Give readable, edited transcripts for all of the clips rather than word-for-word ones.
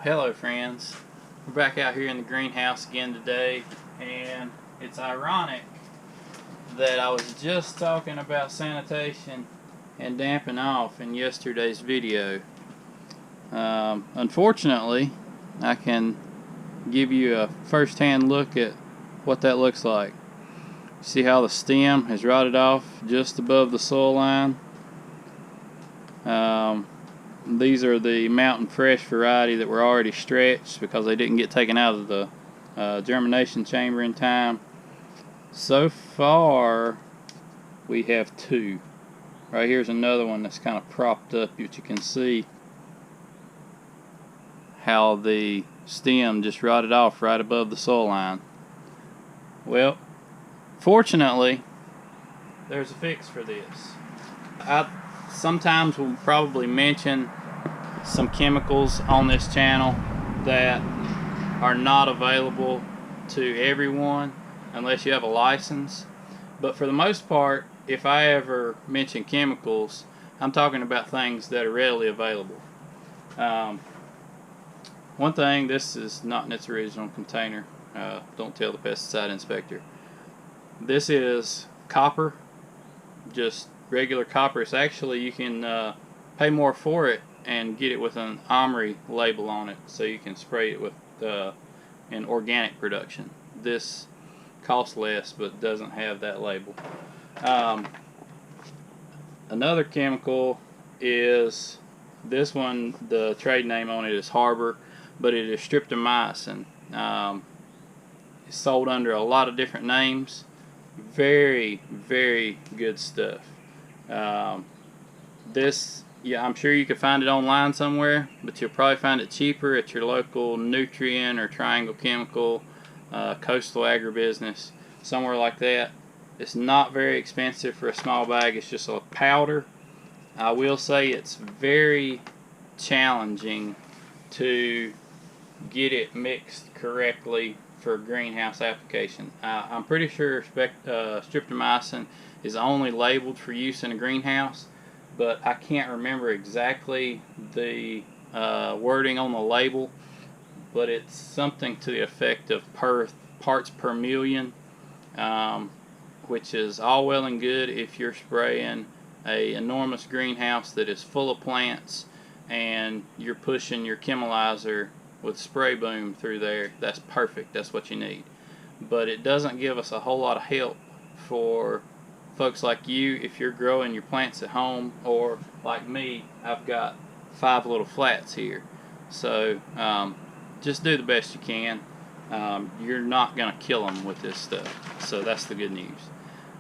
Hello friends, we're back out here in the greenhouse again today, and it's ironic that I was just talking about sanitation and damping off in yesterday's video. Unfortunately, I can give you a first-hand look at what that looks like. See how the stem has rotted off just above the soil line? These are the Mountain Fresh variety that were already stretched because they didn't get taken out of the germination chamber in time. So far, we have two. Right here's another one that's kind of propped up, but you can see how the stem just rotted off right above the soil line. Well, fortunately, there's a fix for this. I sometimes will probably mention some chemicals on this channel that are not available to everyone unless you have a license, but for the most part, if I ever mention chemicals, I'm talking about things that are readily available. One thing, this is not in its original container, don't tell the pesticide inspector. This is copper, just regular copper. It's actually, you can pay more for it and get it with an OMRI label on it, so you can spray it with an organic production. This costs less but doesn't have that label. Another chemical is this one. The trade name on it is Harbor, but it is streptomycin. It's sold under a lot of different names. Very, very good stuff. Yeah, I'm sure you could find it online somewhere, but you'll probably find it cheaper at your local Nutrien or Triangle Chemical, Coastal Agribusiness, somewhere like that. It's not very expensive for a small bag. It's just a powder. I will say it's very challenging to get it mixed correctly for greenhouse application. I'm pretty sure streptomycin is only labeled for use in a greenhouse, but I can't remember exactly the wording on the label, but it's something to the effect of parts per million, which is all well and good if you're spraying an enormous greenhouse that is full of plants and you're pushing your chemilizer with spray boom through there. That's perfect, that's what you need. But it doesn't give us a whole lot of help for folks like you if you're growing your plants at home, or like me, I've got 5 little flats here. So just do the best you can. You're not going to kill them with this stuff, so that's the good news.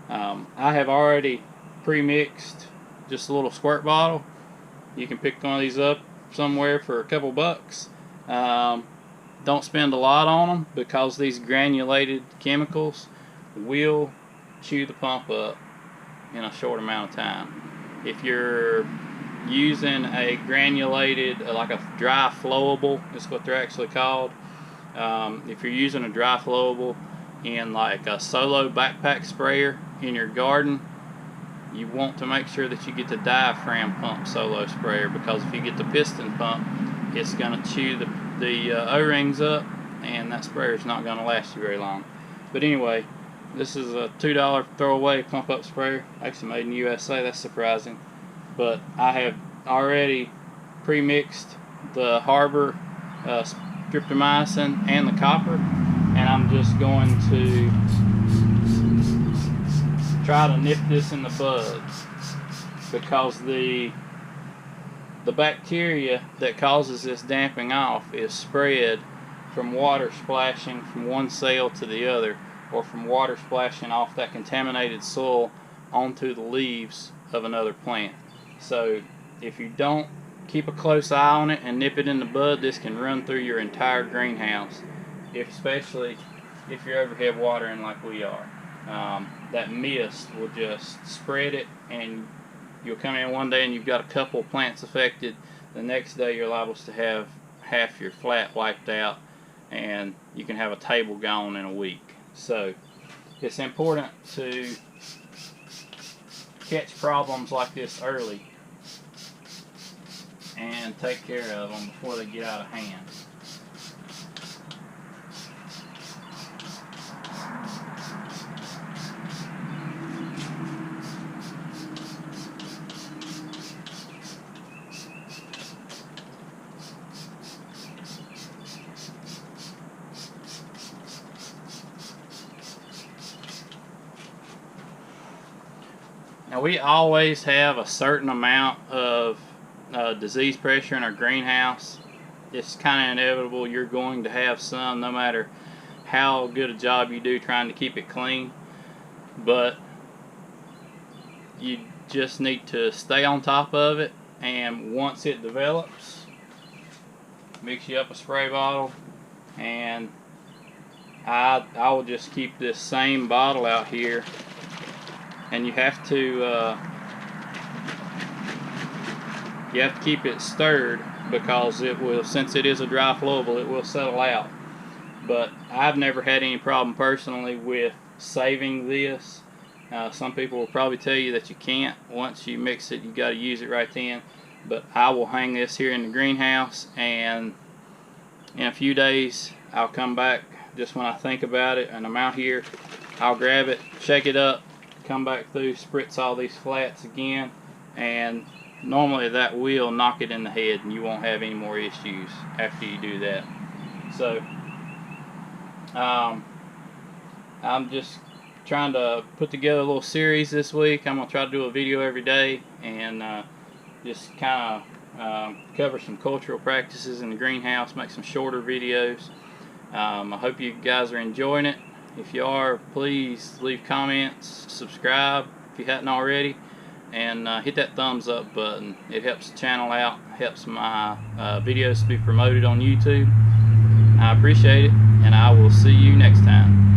I have already pre-mixed just a little squirt bottle. You can pick one of these up somewhere for a couple bucks. Don't spend a lot on them because these granulated chemicals will chew the pump up in a short amount of time. If you're using a granulated, like a dry flowable, is what they're actually called. If you're using a dry flowable in like a solo backpack sprayer in your garden, you want to make sure that you get the diaphragm pump solo sprayer, because if you get the piston pump, it's going to chew the O-rings up, and that sprayer is not going to last you very long. But anyway, this is a $2 throwaway pump up sprayer, actually made in the USA. That's surprising. But I have already pre-mixed the Harbor streptomycin and the copper, and I'm just going to try to nip this in the bud, because the bacteria that causes this damping off is spread from water splashing from one cell to the other, or from water splashing off that contaminated soil onto the leaves of another plant. So if you don't keep a close eye on it and nip it in the bud, this can run through your entire greenhouse, especially if you're overhead watering like we are. That mist will just spread it, and you'll come in one day and you've got a couple plants affected. The next day you're liable to have half your flat wiped out, and you can have a table gone in a week. So it's important to catch problems like this early. and take care of them before they get out of hand. Now we always have a certain amount of disease pressure in our greenhouse. It's kind of inevitable you're going to have some, no matter how good a job you do trying to keep it clean. But you just need to stay on top of it, and once it develops, mix you up a spray bottle, and I will just keep this same bottle out here. And you have to keep it stirred, because it will, since it is a dry flowable, it will settle out. But I've never had any problem personally with saving this. Some people will probably tell you that you can't. Once you mix it, you got to use it right then. But I will hang this here in the greenhouse, and in a few days I'll come back just when I think about it, and I'm out here, I'll grab it, shake it up, come back through, spritz all these flats again, and normally that will knock it in the head, and you won't have any more issues after you do that. So I'm just trying to put together a little series this week. I'm going to try to do a video every day, and just kind of cover some cultural practices in the greenhouse, make some shorter videos. I hope you guys are enjoying it. If you are, please leave comments, subscribe if you hadn't already, and hit that thumbs up button. It helps the channel out, helps my videos to be promoted on YouTube. I appreciate it, and I will see you next time.